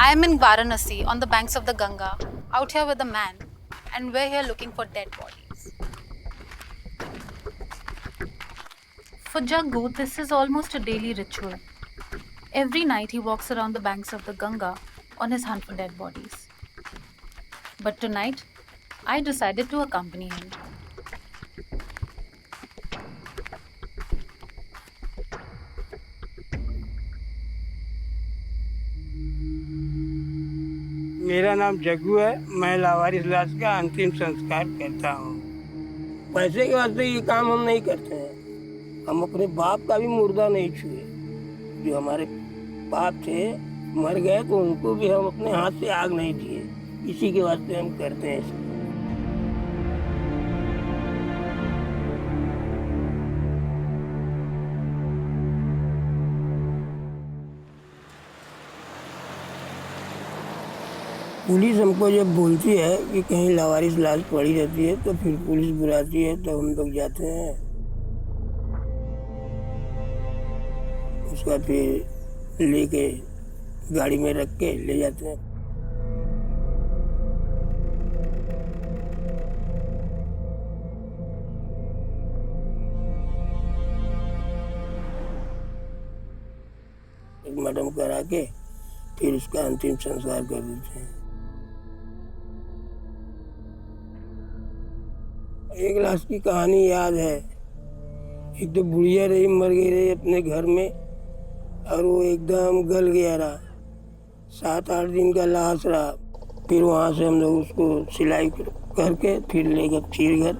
I am in Varanasi on the banks of the Ganga, out here with a man, and we're here looking for dead bodies. For Jaggu, this is almost a daily ritual. Every night he walks around the banks of the Ganga on his hunt for dead bodies. But tonight, I decided to accompany him. मेरा नाम जग्गू है। मैं लावारिस लाश का अंतिम संस्कार करता हूँ। पैसे के वास्ते ये काम हम नहीं करते हैं। हम अपने बाप का भी मुर्दा नहीं छुए। जो हमारे बाप थे मर गए तो उनको भी हम अपने हाथ से आग नहीं दिए। इसी के वास्ते हम करते हैं। पुलिस हमको जब बोलती है कि कहीं लावारिस लाश पड़ी रहती है तो फिर पुलिस बुलाती है तो हम लोग जाते हैं। उसका फिर लेके गाड़ी में रख के ले जाते हैं। मैडम करा के फिर उसका अंतिम संस्कार कर देते हैं। एक लाश की कहानी याद है। एक तो बुढ़िया रही, मर गई रही अपने घर में और वो एकदम गल गया रहा। 7-8 दिन का लाश रहा। फिर वहाँ से हम लोग उसको सिलाई करके फिर ले गए फिर घर।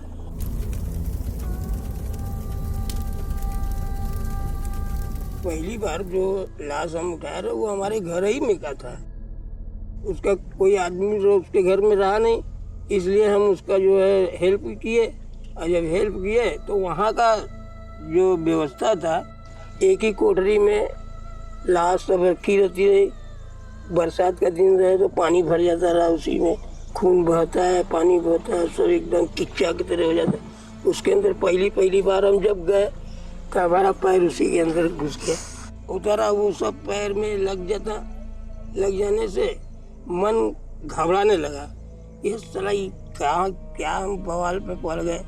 पहली बार जो लाश हम उठाए रहे वो हमारे घर ही में का था। उसका कोई आदमी जो उसके घर में रहा नहीं, इसलिए हम उसका जो है हेल्प किए। और जब हेल्प किए तो वहाँ का जो व्यवस्था था, एक ही कोठरी में लाश सब रखी रहती रही। बरसात का दिन रहे तो पानी भर जाता रहा, उसी में खून बहता है, पानी बहता है, सब एकदम किच्चा की तरह हो जाता है। उसके अंदर पहली बार हम जब गए तो हमारा पैर उसी के अंदर घुस गया। उतरा वो सब पैर में लग जाने से मन घबराने लगा। ये साला क्या हम बवाल पे पड़ गए।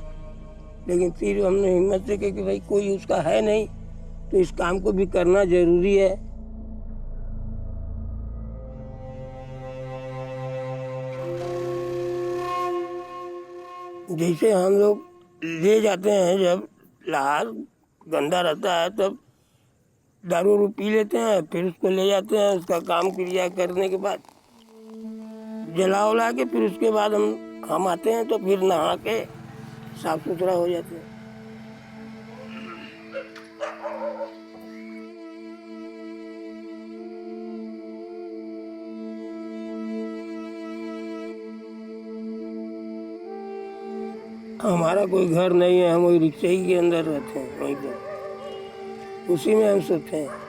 लेकिन फिर हमने हिम्मत से कहा कि भाई कोई उसका है नहीं तो इस काम को भी करना जरूरी है। जैसे हम लोग ले जाते हैं, जब लाश गंदा रहता है तब दारू वारू पी लेते हैं, फिर उसको ले जाते हैं। उसका काम क्रिया करने के बाद जला उला के फिर उसके बाद हम आते हैं तो फिर नहा के साफ सुथरा हो जाते हैं। हमारा कोई घर नहीं है, हम वही रिक्शे ही के अंदर रहते हैं, वहीं पर उसी में हम सोते हैं।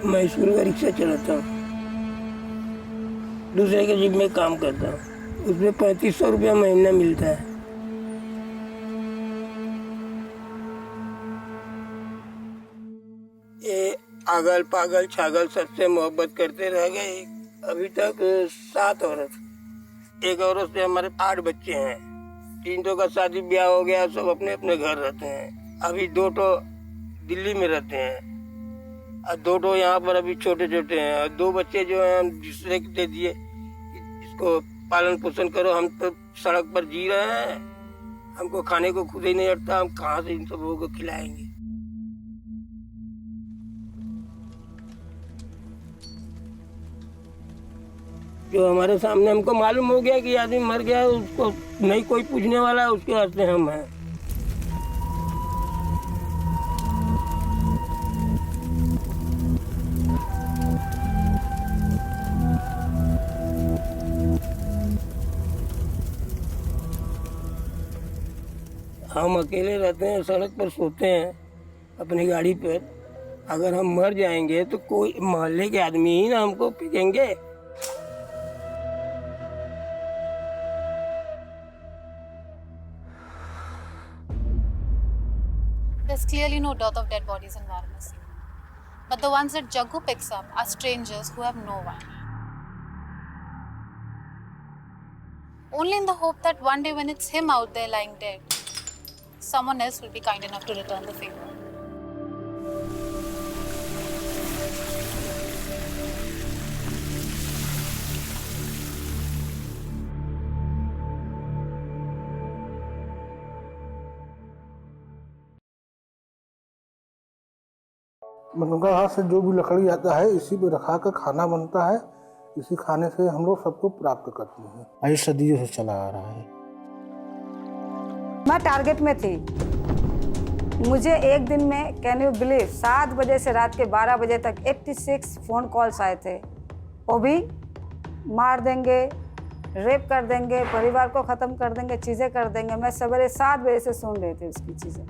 मैं स्कूल का रिक्शा चलाता हूँ, दूसरे के जिम में काम करता हूँ। उसमें 3500 रुपया महीना मिलता है। ये अगल पागल छागल सबसे मोहब्बत करते रह गए। अभी तक 7 औरत, एक औरत से हमारे 8 बच्चे हैं। 3 का शादी ब्याह हो गया, सब अपने अपने घर रहते हैं। अभी 2 दिल्ली में रहते हैं और 2 यहाँ पर अभी छोटे छोटे हैं। और 2 बच्चे जो हैं हम दूसरे को दे दिए, इसको पालन पोषण करो। हम तो सड़क पर जी रहे हैं, हमको खाने को खुद ही नहीं हटता, हम कहाँ से इन सब लोगों को खिलाएंगे। जो हमारे सामने हमको मालूम हो गया कि आदमी मर गया, उसको नहीं कोई पूछने वाला है, उसके वास्ते हम हैं। हम अकेले रहते हैं, सड़क पर सोते हैं अपनी गाड़ी पर। अगर हम मर जाएंगे तो कोई मोहल्ले के आदमी ही ना हमको फेंकेंगे। There's clearly no dearth of dead bodies in Varanasi. But the ones that Jaggu picks up are strangers who have no one. Only in the hope that one day when it's him out there lying dead, someone else will be kind enough to return the favor. Ganga घाट से जो भी लकड़ी आता है इसी पे रखा कर खाना बनता है। इसी खाने से हम लोग सबको प्राप्त करते हैं। आई सदियों से चला आ रहा है। मैं टारगेट में थी। मुझे एक दिन में कैन यू बिलीव 7 बजे से रात के 12 बजे तक 86 फ़ोन कॉल्स आए थे। वो भी मार देंगे, रेप कर देंगे, परिवार को ख़त्म कर देंगे, चीज़ें कर देंगे। मैं सवेरे 7 बजे से सुन रही थी उसकी चीज़ें।